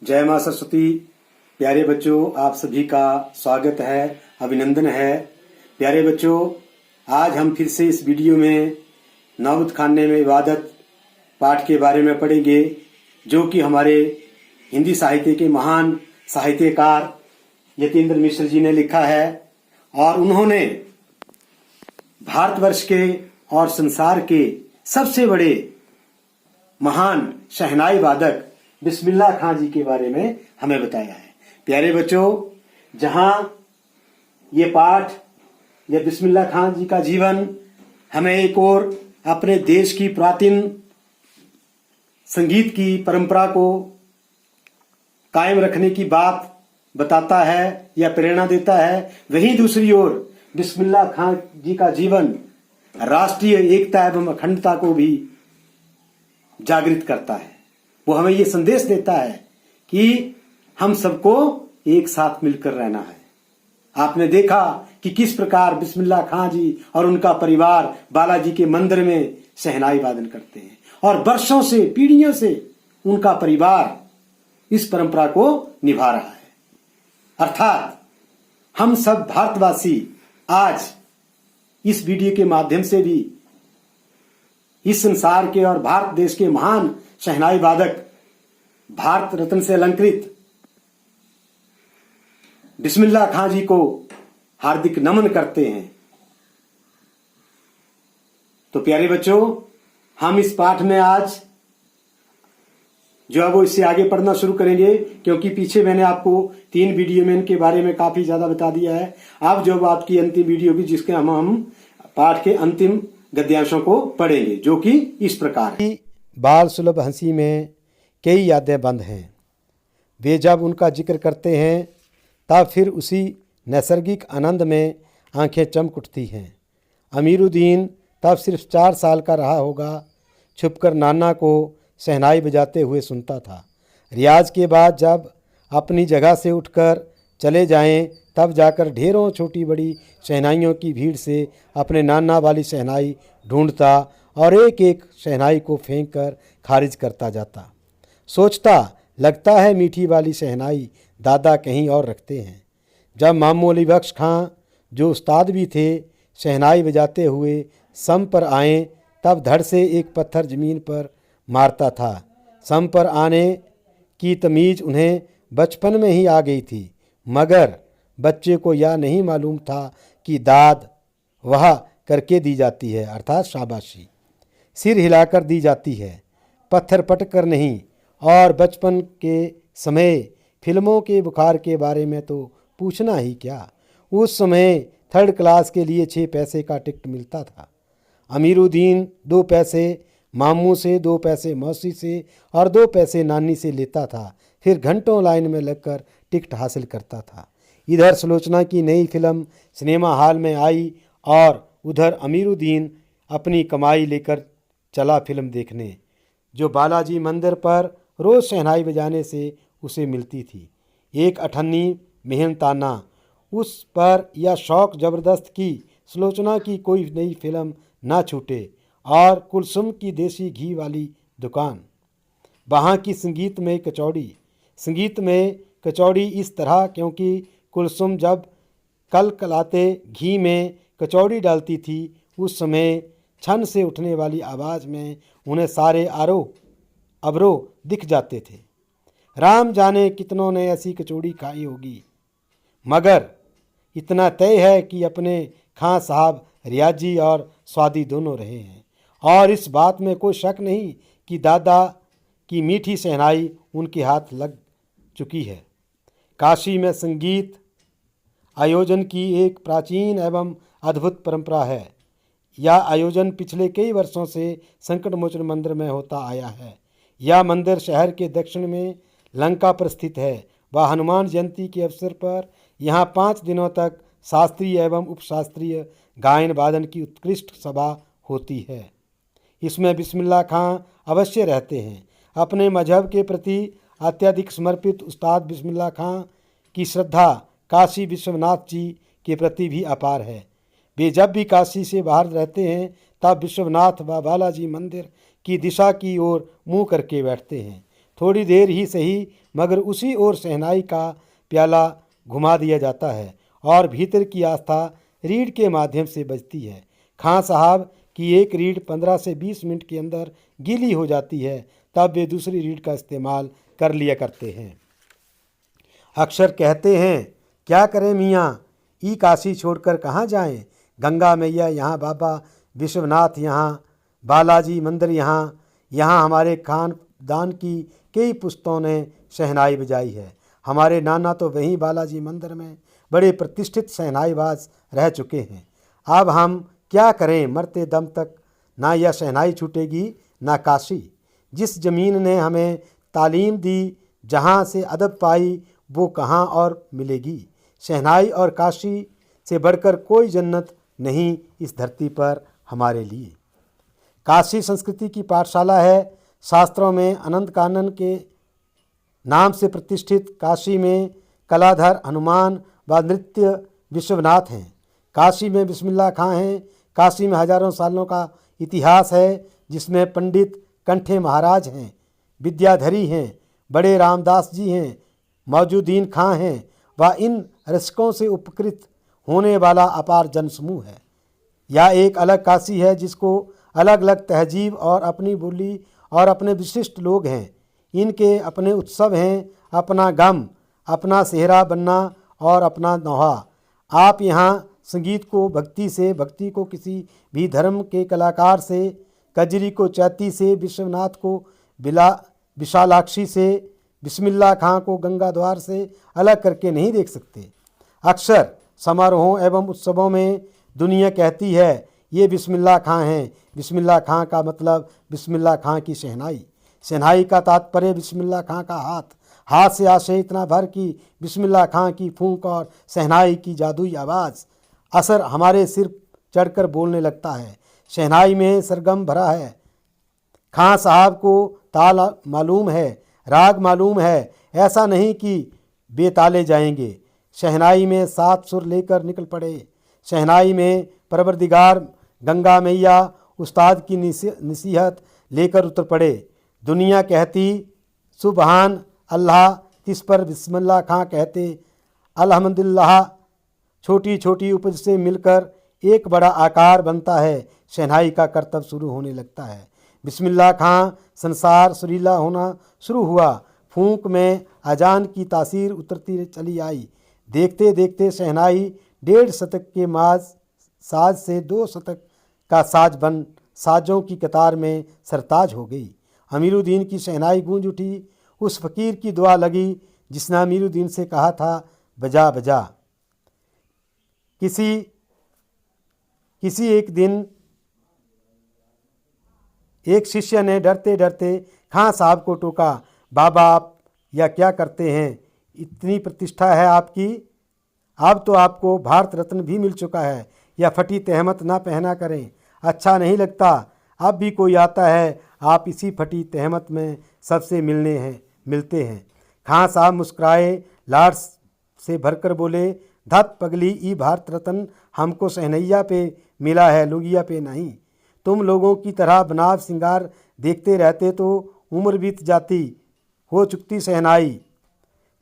जय मां सरस्वती। प्यारे बच्चों, आप सभी का स्वागत है, अभिनंदन है। प्यारे बच्चों, आज हम फिर से इस वीडियो में नौबत खाने में इबादत पाठ के बारे में पढ़ेंगे, जो कि हमारे हिंदी साहित्य के महान साहित्यकार यतीन्द्र मिश्र जी ने लिखा है। और उन्होंने भारतवर्ष के और संसार के सबसे बड़े महान शहनाई वादक बिस्मिल्लाह खां जी के बारे में हमें बताया है। प्यारे बच्चों, जहां ये पाठ या बिस्मिल्लाह खां जी का जीवन हमें एक और अपने देश की प्राचीन संगीत की परंपरा को कायम रखने की बात बताता है या प्रेरणा देता है, वहीं दूसरी ओर बिस्मिल्लाह खां जी का जीवन राष्ट्रीय एकता एवं अखंडता को भी जागृत करता है। वो हमें ये संदेश देता है कि हम सबको एक साथ मिलकर रहना है। आपने देखा कि किस प्रकार बिस्मिल्लाह खां जी और उनका परिवार बालाजी के मंदिर में शहनाई वादन करते हैं, और वर्षों से, पीढ़ियों से उनका परिवार इस परंपरा को निभा रहा है। अर्थात हम सब भारतवासी आज इस वीडियो के माध्यम से भी इस संसार के और भारत देश के महान शहनाई वादक, भारत रत्न से अलंकृत बिस्मिल्लाह खां जी को हार्दिक नमन करते हैं। तो प्यारे बच्चों, हम इस पाठ में आज जो है वो इससे आगे पढ़ना शुरू करेंगे, क्योंकि पीछे मैंने आपको 3 वीडियो में इनके बारे में काफी ज्यादा बता दिया है। अब जो आपकी अंतिम वीडियो भी, जिसके हम पाठ के अंतिम गद्यांशों को पढ़ेंगे, जो कि इस प्रकार है। बाल सुलभ हंसी में कई यादें बंद हैं। वे जब उनका जिक्र करते हैं तब फिर उसी नैसर्गिक आनंद में आंखें चमक उठती हैं। अमीरुद्दीन तब सिर्फ 4 साल का रहा होगा। छुपकर नाना को शहनाई बजाते हुए सुनता था। रियाज के बाद जब अपनी जगह से उठकर चले जाएं, तब जाकर ढेरों छोटी बड़ी शहनाइयों की भीड़ से अपने नाना वाली शहनाई ढूंढता और एक एक शहनाई को फेंक कर खारिज करता जाता। सोचता, लगता है मीठी वाली शहनाई दादा कहीं और रखते हैं। जब मामू अली बख्श खां, जो उस्ताद भी थे, शहनाई बजाते हुए सम पर आए, तब धड़ से एक पत्थर जमीन पर मारता था। सम पर आने की तमीज़ उन्हें बचपन में ही आ गई थी, मगर बच्चे को यह नहीं मालूम था कि दाद वह करके दी जाती है, अर्थात शाबाशी सिर हिलाकर दी जाती है, पत्थर पटक कर नहीं। और बचपन के समय फिल्मों के बुखार के बारे में तो पूछना ही क्या। उस समय 3rd क्लास के लिए 6 पैसे का टिकट मिलता था। अमीरुद्दीन 2 पैसे मामू से, 2 पैसे मौसी से और 2 पैसे नानी से लेता था। फिर घंटों लाइन में लगकर टिकट हासिल करता था। इधर सुलोचना की नई फिल्म सिनेमा हॉल में आई और उधर अमीरुद्दीन अपनी कमाई लेकर चला फिल्म देखने, जो बालाजी मंदिर पर रोज़ शहनाई बजाने से उसे मिलती थी। एक अठन्नी मेहनताना उस पर यह शौक़ ज़बरदस्त कि सुलोचना की कोई नई फिल्म ना छूटे। और कुलसुम की देसी घी वाली दुकान, वहाँ की संगीतमय कचौड़ी इस तरह, क्योंकि कुलसुम जब कलकलाते घी में कचौड़ी डालती थी, उस समय छन से उठने वाली आवाज़ में उन्हें सारे अबरों दिख जाते थे। राम जाने कितनों ने ऐसी कचौड़ी खाई होगी, मगर इतना तय है कि अपने खां साहब रियाजी और स्वादी दोनों रहे हैं। और इस बात में कोई शक नहीं कि दादा की मीठी शहनाई उनके हाथ लग चुकी है। काशी में संगीत आयोजन की एक प्राचीन एवं अद्भुत परंपरा है। यह आयोजन पिछले कई वर्षों से संकट मोचन मंदिर में होता आया है। यह मंदिर शहर के दक्षिण में लंका पर स्थित है। वह हनुमान जयंती के अवसर पर यहाँ 5 दिनों तक शास्त्रीय एवं उपशास्त्रीय गायन वादन की उत्कृष्ट सभा होती है। इसमें बिस्मिल्लाह खां अवश्य रहते हैं। अपने मजहब के प्रति अत्यधिक समर्पित उस्ताद बिस्मिल्लाह खां की श्रद्धा काशी विश्वनाथ जी के प्रति भी अपार है। वे जब भी काशी से बाहर रहते हैं तब विश्वनाथ व बालाजी मंदिर की दिशा की ओर मुंह करके बैठते हैं। थोड़ी देर ही सही मगर उसी ओर शहनाई का प्याला घुमा दिया जाता है और भीतर की आस्था रीढ़ के माध्यम से बजती है। खां साहब की एक रीढ़ 15 से 20 मिनट के अंदर गीली हो जाती है, तब वे दूसरी रीढ़ का इस्तेमाल कर लिया करते हैं। अक्सर कहते हैं, क्या करें मियाँ, ई काशी छोड़कर कहाँ जाएं? गंगा मैया यहाँ, बाबा विश्वनाथ यहाँ, बालाजी मंदिर यहाँ। यहाँ हमारे खानदान की कई पुश्तों ने शहनाई बजाई है। हमारे नाना तो वहीं बालाजी मंदिर में बड़े प्रतिष्ठित शहनाईबाज रह चुके हैं। अब हम क्या करें, मरते दम तक ना यह शहनाई छूटेगी ना काशी। जिस ज़मीन ने हमें तालीम दी, जहाँ से अदब पाई, वो कहाँ और मिलेगी। शहनाई और काशी से बढ़कर कोई जन्नत नहीं इस धरती पर हमारे लिए। काशी संस्कृति की पाठशाला है। शास्त्रों में अनंत कानन के नाम से प्रतिष्ठित काशी में कलाधर हनुमान व नृत्य विश्वनाथ हैं। काशी में बिस्मिल्लाह खां हैं। काशी में हजारों सालों का इतिहास है, जिसमें पंडित कंठे महाराज हैं, विद्याधरी हैं, बड़े रामदास जी हैं, मौजूदीन खां हैं व इन रसिकों से उपकृत होने वाला अपार जनसमूह है। यह एक अलग काशी है, जिसको अलग अलग तहजीब और अपनी बोली और अपने विशिष्ट लोग हैं। इनके अपने उत्सव हैं, अपना गम, अपना सेहरा बनना और अपना नौहा। आप यहाँ संगीत को भक्ति से, भक्ति को किसी भी धर्म के कलाकार से, कजरी को चैती से, विश्वनाथ को विशालाक्षी से, बिस्मिल्लाह खां को गंगा द्वार से अलग करके नहीं देख सकते। अक्सर समारोहों एवं उत्सवों में दुनिया कहती है, ये बिस्मिल्लाह खां हैं। बिस्मिल्लाह खां का मतलब बिस्मिल्लाह खां की शहनाई। शहनाई का तात्पर्य बिस्मिल्लाह खां का हाथ। हाथ से आशय इतना भर कि बिस्मिल्लाह खां की फूंक और शहनाई की जादुई आवाज़ असर हमारे सिर चढ़कर बोलने लगता है। शहनाई में सरगम भरा है। खां साहब को ताल मालूम है, राग मालूम है। ऐसा नहीं कि बेताले जाएंगे। शहनाई में 7 सुर लेकर निकल पड़े। शहनाई में परवरदिगार गंगा मैया उस्ताद की नसीहत लेकर उतर पड़े। दुनिया कहती सुबहान अल्लाह, तिस पर बिस्मिल्लाह खां कहते अल्हम्दुलिल्लाह। छोटी छोटी उपज से मिलकर एक बड़ा आकार बनता है। शहनाई का कर्तव्य शुरू होने लगता है। बिस्मिल्लाह खां संसार सुरीला होना शुरू हुआ। फूंक में अजान की तासीर उतरती चली आई। देखते देखते शहनाई 1.5 शतक के साज से 2 शतक का साज बन साजों की कतार में सरताज हो गई। अमीरुद्दीन की शहनाई गूंज उठी। उस फकीर की दुआ लगी जिसने अमीरुद्दीन से कहा था, बजा बजा। किसी एक दिन एक शिष्य ने डरते डरते खां साहब को टोका, बाबा आप या क्या करते हैं? इतनी प्रतिष्ठा है आपकी, अब तो आपको भारत रत्न भी मिल चुका है। या फटी तहमत ना पहना करें, अच्छा नहीं लगता। अब भी कोई आता है, आप इसी फटी तहमत में सबसे मिलते हैं। खां साहब मुस्कुराए, लाड से भरकर बोले, धत पगली, ई भारत रत्न हमको सहनैया पे मिला है, लुगिया पे नहीं। तुम लोगों की तरह बनाव सिंगार देखते रहते तो उम्र बीत जाती, हो चुकती शहनाई,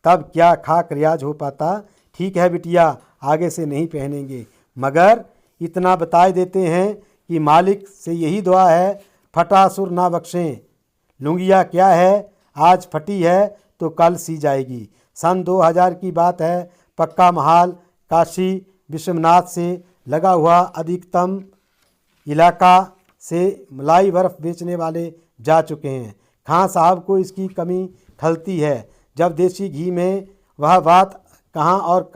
तब क्या खाक रियाज हो पाता। ठीक है बिटिया, आगे से नहीं पहनेंगे, मगर इतना बताए देते हैं कि मालिक से यही दुआ है, फटा सुर ना बख्शें। लुंगिया क्या है, आज फटी है तो कल सी जाएगी। सन 2000 की बात है। पक्का महाल काशी विश्वनाथ से लगा हुआ अधिकतम इलाका से मलाई बर्फ़ बेचने वाले जा चुके हैं। खां साहब को इसकी कमी खलती है। जब देसी घी में वह बात कहाँ और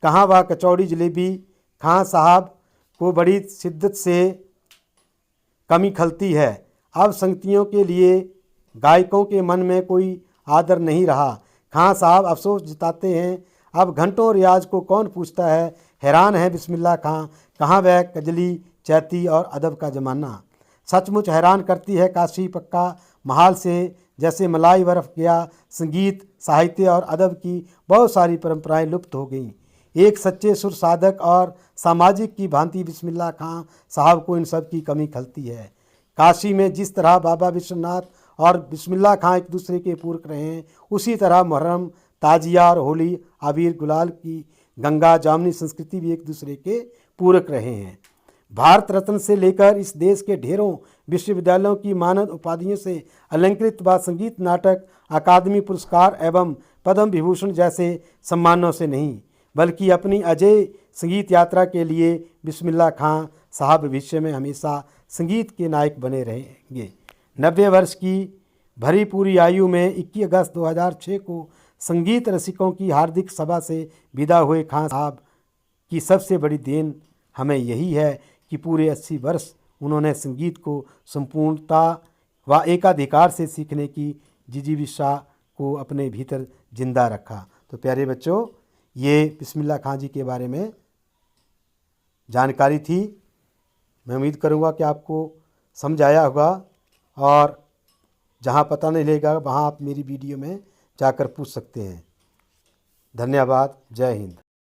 कहाँ वह कचौड़ी जलेबी। खां साहब को बड़ी शिद्दत से कमी खलती है। अब संगतियों के लिए गायकों के मन में कोई आदर नहीं रहा। खां साहब अफसोस जताते हैं, अब घंटों रियाज को कौन पूछता है। हैरान है बिस्मिल्लाह खां, कहाँ वह कजली चैती और अदब का ज़माना। सचमुच हैरान करती है काशी पक्का महाल से जैसे मलाई बर्फ़ गया। संगीत, साहित्य और अदब की बहुत सारी परंपराएं लुप्त हो गईं। एक सच्चे सुर साधक और सामाजिक की भांति बिस्मिल्लाह खां साहब को इन सब की कमी खलती है। काशी में जिस तरह बाबा विश्वनाथ और बिस्मिल्लाह खां एक दूसरे के पूरक रहे हैं, उसी तरह मुहर्रम, ताजिया और होली, आबिर गुलाल की गंगा जामुनी संस्कृति भी एक दूसरे के पूरक रहे हैं। भारत रत्न से लेकर इस देश के ढेरों विश्वविद्यालयों की मानद उपाधियों से अलंकृत व संगीत नाटक अकादमी पुरस्कार एवं पद्म विभूषण जैसे सम्मानों से नहीं, बल्कि अपनी अजय संगीत यात्रा के लिए बिस्मिल्लाह खां साहब भविष्य में हमेशा संगीत के नायक बने रहेंगे। 90 वर्ष की भरी पूरी आयु में 21 अगस्त 2006 को संगीत रसिकों की हार्दिक सभा से विदा हुए खां साहब की सबसे बड़ी देन हमें यही है कि पूरे 80 वर्ष उन्होंने संगीत को संपूर्णता व एकाधिकार से सीखने की जिजीविषा को अपने भीतर जिंदा रखा। तो प्यारे बच्चों, ये बिस्मिल्लाह खां जी के बारे में जानकारी थी। मैं उम्मीद करूँगा कि आपको समझ आया होगा, और जहाँ पता नहीं लगेगा वहाँ आप मेरी वीडियो में जाकर पूछ सकते हैं। धन्यवाद। जय हिंद।